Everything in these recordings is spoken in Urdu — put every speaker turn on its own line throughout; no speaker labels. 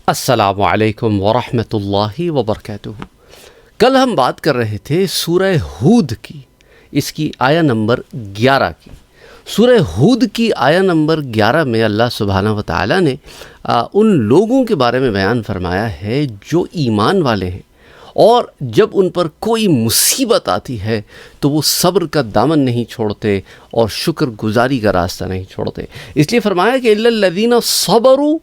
السلام علیکم ورحمۃ اللہ وبرکاتہ۔ کل ہم بات کر رہے تھے سورہ ہود کی، اس کی آیہ نمبر 11 کی۔ سورہ ہود کی آیہ نمبر 11 میں اللہ سبحانہ و تعالیٰ نے ان لوگوں کے بارے میں بیان فرمایا ہے جو ایمان والے ہیں، اور جب ان پر کوئی مصیبت آتی ہے تو وہ صبر کا دامن نہیں چھوڑتے اور شکر گزاری کا راستہ نہیں چھوڑتے۔ اس لیے فرمایا کہ الا الذین صبروا،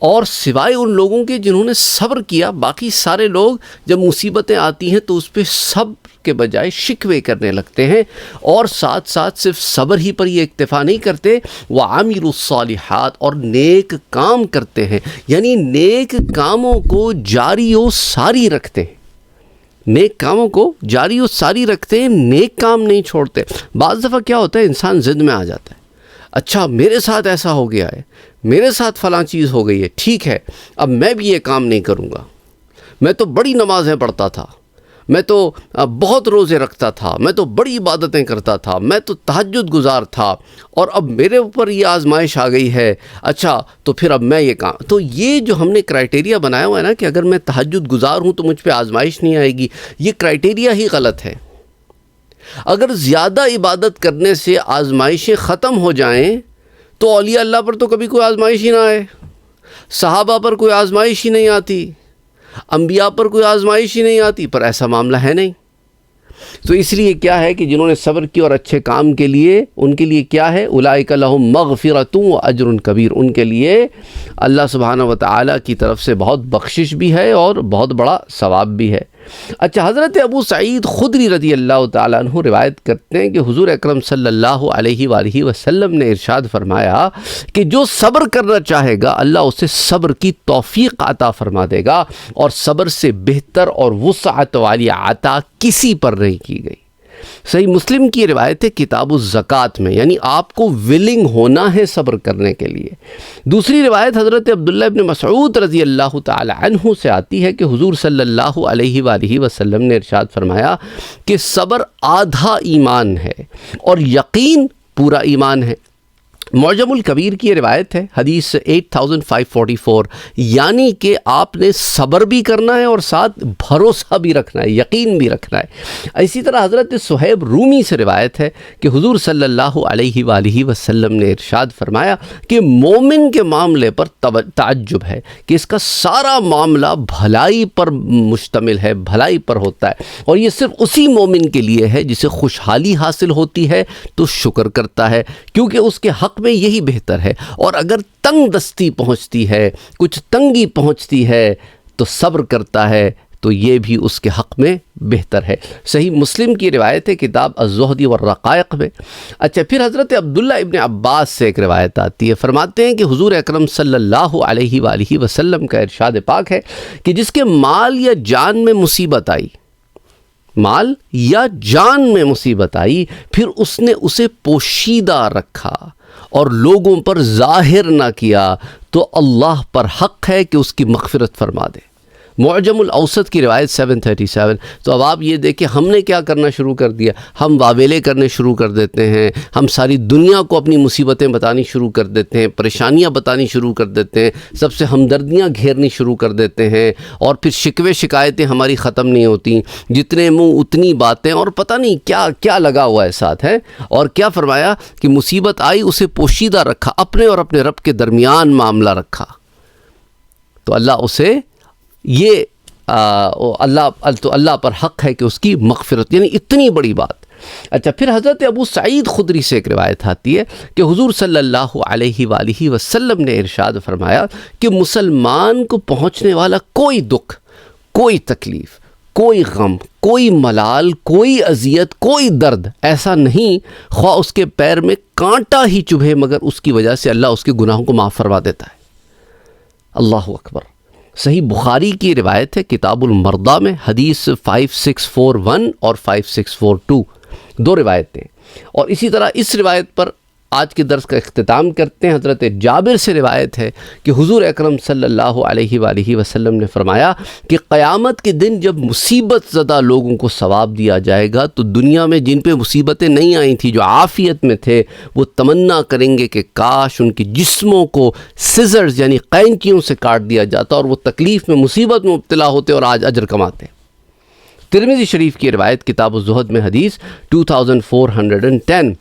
اور سوائے ان لوگوں کے جنہوں نے صبر کیا، باقی سارے لوگ جب مصیبتیں آتی ہیں تو اس پہ صبر کے بجائے شکوے کرنے لگتے ہیں، اور ساتھ ساتھ صرف صبر ہی پر یہ اکتفا نہیں کرتے، وَعَمِلُوا الصَّالِحَاتِ، اور نیک کام کرتے ہیں، یعنی نیک کاموں کو جاری و ساری رکھتے ہیں۔ نیک کاموں کو جاری و ساری رکھتے ہیں، نیک کام نہیں چھوڑتے۔ بعض دفعہ کیا ہوتا ہے، انسان ضد میں آ جاتا ہے، اچھا میرے ساتھ ایسا ہو گیا ہے، میرے ساتھ فلاں چیز ہو گئی ہے، ٹھیک ہے اب میں بھی یہ کام نہیں کروں گا، میں تو بڑی نمازیں پڑھتا تھا، میں تو بہت روزے رکھتا تھا، میں تو بڑی عبادتیں کرتا تھا، میں تو تہجد گزار تھا، اور اب میرے اوپر یہ آزمائش آ گئی ہے، اچھا تو پھر اب میں یہ کام، تو یہ جو ہم نے کرائٹیریا بنایا ہوا ہے نا کہ اگر میں تہجد گزار ہوں تو مجھ پہ آزمائش نہیں آئے گی، یہ کرائٹیریا ہی غلط ہے۔ اگر زیادہ عبادت کرنے سے آزمائشیں ختم ہو جائیں تو اولیاء اللہ پر تو کبھی کوئی آزمائش ہی نہ آئے، صحابہ پر کوئی آزمائش ہی نہیں آتی، انبیاء پر کوئی آزمائش ہی نہیں آتی، پر ایسا معاملہ ہے نہیں۔ تو اس لیے کیا ہے کہ جنہوں نے صبر کی اور اچھے کام کے لیے، ان کے لیے کیا ہے، اولئک لہم مغفرۃ واجر کبیر، ان کے لیے اللہ سبحانہ و تعالیٰ کی طرف سے بہت بخشش بھی ہے اور بہت بڑا ثواب بھی ہے۔ اچھا، حضرت ابو سعید خدری رضی اللہ تعالیٰ عنہ روایت کرتے ہیں کہ حضور اکرم صلی اللہ علیہ وآلہ وسلم نے ارشاد فرمایا کہ جو صبر کرنا چاہے گا اللہ اسے صبر کی توفیق عطا فرما دے گا، اور صبر سے بہتر اور وسعت والی عطا کسی پر نہیں کی گئی۔ صحیح مسلم کی روایت ہے کتاب الزکوٰۃ میں، یعنی آپ کو ولنگ ہونا ہے صبر کرنے کے لیے۔ دوسری روایت حضرت عبداللہ ابن مسعود رضی اللہ تعالی عنہ سے آتی ہے کہ حضور صلی اللہ علیہ وآلہ وسلم نے ارشاد فرمایا کہ صبر آدھا ایمان ہے اور یقین پورا ایمان ہے۔ معجم الکبیر کی یہ روایت ہے، حدیث 8544، یعنی کہ آپ نے صبر بھی کرنا ہے اور ساتھ بھروسہ بھی رکھنا ہے، یقین بھی رکھنا ہے۔ اسی طرح حضرت صہیب رومی سے روایت ہے کہ حضور صلی اللہ علیہ وآلہ وسلم نے ارشاد فرمایا کہ مومن کے معاملے پر تعجب ہے کہ اس کا سارا معاملہ بھلائی پر مشتمل ہے، بھلائی پر ہوتا ہے، اور یہ صرف اسی مومن کے لیے ہے جسے خوشحالی حاصل ہوتی ہے تو شکر کرتا ہے، کیونکہ اس کے حق میں یہی بہتر ہے، اور اگر تنگ دستی پہنچتی ہے، کچھ تنگی پہنچتی ہے تو صبر کرتا ہے تو یہ بھی اس کے حق میں بہتر ہے۔ صحیح مسلم کی روایت ہے کتاب الزہد والرقائق میں۔ اچھا، پھر حضرت عبداللہ ابن عباس سے ایک روایت آتی ہے، فرماتے ہیں کہ حضور اکرم صلی اللہ علیہ وآلہ وسلم کا ارشاد پاک ہے کہ جس کے مال یا جان میں مصیبت آئی، مال یا جان میں مصیبت آئی، پھر اس نے اسے پوشیدہ رکھا اور لوگوں پر ظاہر نہ کیا، تو اللہ پر حق ہے کہ اس کی مغفرت فرما دے۔ معجم الاوسط کی روایت 737۔ تو اب آپ یہ دیکھیں ہم نے کیا کرنا شروع کر دیا، ہم واویلے کرنے شروع کر دیتے ہیں، ہم ساری دنیا کو اپنی مصیبتیں بتانی شروع کر دیتے ہیں، پریشانیاں بتانی شروع کر دیتے ہیں، سب سے ہمدردیاں گھیرنی شروع کر دیتے ہیں، اور پھر شکوے شکایتیں ہماری ختم نہیں ہوتی، جتنے منہ اتنی باتیں، اور پتہ نہیں کیا کیا لگا ہوا ہے ساتھ ہے۔ اور کیا فرمایا کہ مصیبت آئی اسے پوشیدہ رکھا، اپنے اور اپنے رب کے درمیان معاملہ رکھا، تو اللہ اسے یہ اللہ پر حق ہے کہ اس کی مغفرت، یعنی اتنی بڑی بات۔ اچھا، پھر حضرت ابو سعید خدری سے ایک روایت آتی ہے کہ حضور صلی اللہ علیہ وآلہ وسلم نے ارشاد فرمایا کہ مسلمان کو پہنچنے والا کوئی دکھ، کوئی تکلیف، کوئی غم، کوئی ملال، کوئی اذیت، کوئی درد ایسا نہیں خواہ اس کے پیر میں کانٹا ہی چبھے، مگر اس کی وجہ سے اللہ اس کے گناہوں کو معاف فرما دیتا ہے۔ اللہ اکبر۔ صحیح بخاری کی روایت ہے کتاب المرضى میں، حدیث 5641 اور 5642، دو روایتیں۔ اور اسی طرح اس روایت پر آج کے درس کا اختتام کرتے ہیں۔ حضرت جابر سے روایت ہے کہ حضور اکرم صلی اللہ علیہ وآلہ وسلم نے فرمایا کہ قیامت کے دن جب مصیبت زدہ لوگوں کو ثواب دیا جائے گا تو دنیا میں جن پہ مصیبتیں نہیں آئی تھیں، جو عافیت میں تھے، وہ تمنا کریں گے کہ کاش ان کی جسموں کو سیزرز یعنی قینچیوں سے کاٹ دیا جاتا اور وہ تکلیف میں مصیبت میں مبتلا ہوتے اور آج اجر کماتے۔ ترمذی شریف کی روایت کتاب الزہد میں حدیث 2410۔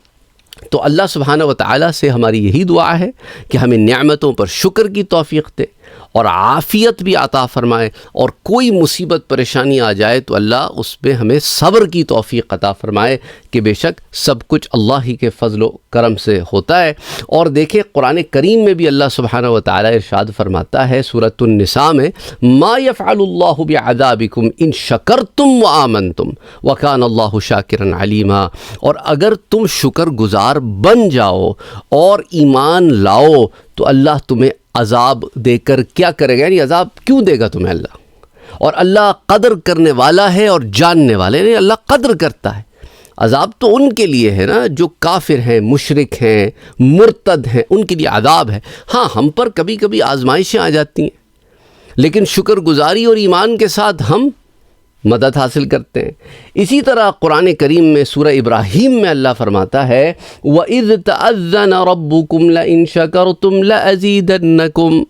تو اللہ سبحانہ و تعالیٰ سے ہماری یہی دعا ہے کہ ہمیں نعمتوں پر شکر کی توفیق دے اور عافیت بھی عطا فرمائے، اور کوئی مصیبت پریشانی آ جائے تو اللہ اس پہ ہمیں صبر کی توفیق عطا فرمائے کہ بے شک سب کچھ اللہ ہی کے فضل و کرم سے ہوتا ہے۔ اور دیکھیں قرآن کریم میں بھی اللہ سبحانہ و تعالیٰ ارشاد فرماتا ہے سورۃ النساء میں، ما یفعل اللہ بعذابکم ان شکرتم وآمنتم وکان اللہ شاکرا علیما۔ اور اگر تم شکر گزار بن جاؤ اور ایمان لاؤ تو اللہ تمہیں عذاب دے کر کیا کرے گا، یعنی عذاب کیوں دے گا تمہیں اللہ؟ اور اللہ قدر کرنے والا ہے اور جاننے والے، یعنی اللہ قدر کرتا ہے۔ عذاب تو ان کے لیے ہے نا جو کافر ہیں، مشرک ہیں، مرتد ہیں، ان کے لیے عذاب ہے۔ ہاں ہم پر کبھی کبھی آزمائشیں آ جاتی ہیں، لیکن شکر گزاری اور ایمان کے ساتھ ہم مدد حاصل کرتے ہیں۔ اسی طرح قرآن کریم میں سورہ ابراہیم میں اللہ فرماتا ہے وَإِذْ تَأَذَّنَ رَبُّكُمْ لَئِن شَكَرْتُمْ لَأَزِيدَنَّكُمْ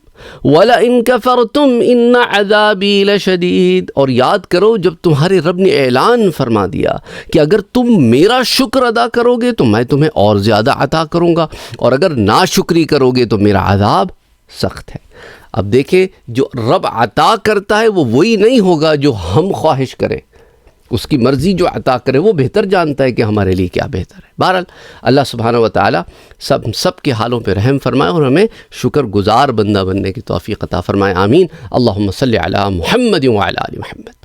وَلَئِن كَفَرْتُمْ إِنَّ عَذَابِي لَشَدِيدٌ۔ اور یاد کرو جب تمہارے رب نے اعلان فرما دیا کہ اگر تم میرا شکر ادا کرو گے تو میں تمہیں اور زیادہ عطا کروں گا، اور اگر ناشکری کرو گے تو میرا عذاب سخت ہے۔ اب دیکھیں جو رب عطا کرتا ہے وہ وہی نہیں ہوگا جو ہم خواہش کریں، اس کی مرضی جو عطا کرے وہ بہتر جانتا ہے کہ ہمارے لیے کیا بہتر ہے۔ بہرحال اللہ سبحانہ و تعالیٰ سب کے حالوں پہ رحم فرمائے اور ہمیں شکر گزار بندہ بننے کی توفیق عطا فرمائے، آمین۔ اللہم صلی علی محمد وعلی آل محمد۔